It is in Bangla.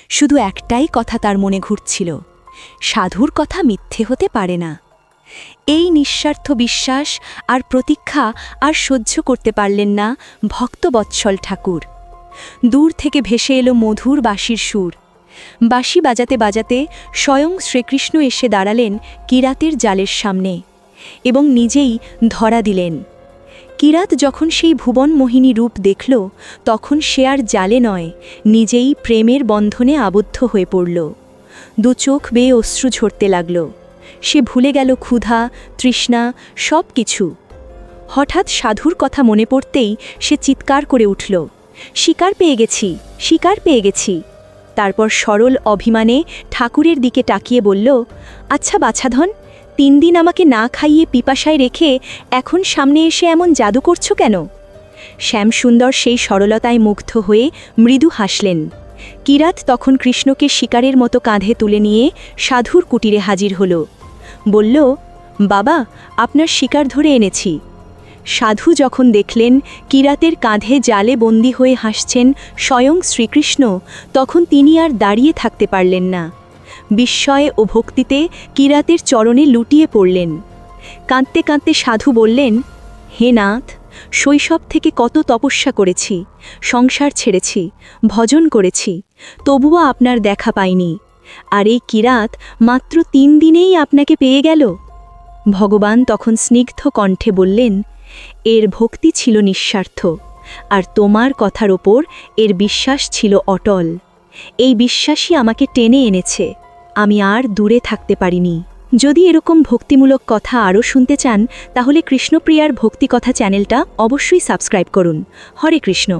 শুধু একটাই কথা তার মনে ঘুরছিল, সাধুর কথা মিথ্যে হতে পারে না। এই নিঃস্বার্থ বিশ্বাস আর প্রতীক্ষা আর সহ্য করতে পারলেন না ভক্তবৎসল ঠাকুর। দূর থেকে ভেসে এলো মধুর বাঁশির সুর। বাঁশি বাজাতে বাজাতে স্বয়ং শ্রীকৃষ্ণ এসে দাঁড়ালেন কিরাতের জালের সামনে এবং নিজেই ধরা দিলেন। কিরাত যখন সেই ভুবন মোহিনী রূপ দেখল, তখন সে আর জালে নয়, নিজেই প্রেমের বন্ধনে আবদ্ধ হয়ে পড়ল। দু চোখ বেয়ে অশ্রু ঝরতে লাগল। সে ভুলে গেল ক্ষুধা, তৃষ্ণা, সব কিছু। হঠাৎ সাধুর কথা মনে পড়তেই সে চিৎকার করে উঠল, শিকার পেয়ে গেছি, শিকার পেয়ে গেছি। তারপর সরল অভিমানে ঠাকুরের দিকে তাকিয়ে বলল, আচ্ছা বাছাধন, 3 দিন আমাকে না খাইয়ে পিপাসায় রেখে এখন সামনে এসে এমন জাদু করছো কেন? শ্যামসুন্দর সেই সরলতায় মুগ্ধ হয়ে মৃদু হাসলেন। কিরাত তখন কৃষ্ণকে শিকারের মতো কাঁধে তুলে নিয়ে সাধুর কুটিরে হাজির হল। বলল, বাবা, আপনার শিকার ধরে এনেছি। সাধু যখন দেখলেন কিরাতের কাঁধে জালে বন্দী হয়ে হাসছেন স্বয়ং শ্রীকৃষ্ণ, তখন তিনি আর দাঁড়িয়ে থাকতে পারলেন না। বিস্ময়ে ও ভক্তিতে কিরাতের চরণে লুটিয়ে পড়লেন। কাঁদতে কাঁদতে সাধু বললেন, হে নাথ, শৈশব থেকে কত তপস্যা করেছি, সংসার ছেড়েছি, ভজন করেছি, তবুও আপনার দেখা পাইনি। আর এই কিরাত মাত্র 3 দিনেই আপনাকে পেয়ে গেল। ভগবান তখন স্নিগ্ধ কণ্ঠে বললেন, এর ভক্তি ছিল নিঃস্বার্থ, আর তোমার কথার ওপর এর বিশ্বাস ছিল অটল। এই বিশ্বাসই আমাকে টেনে এনেছে, আমি আর দূরে থাকতে পারিনি। যদি এরকম ভক্তিমূলক কথা আরও শুনতে চান, তাহলে কৃষ্ণপ্রিয়ার ভক্তিকথা চ্যানেলটা অবশ্যই সাবস্ক্রাইব করুন। হরে কৃষ্ণ।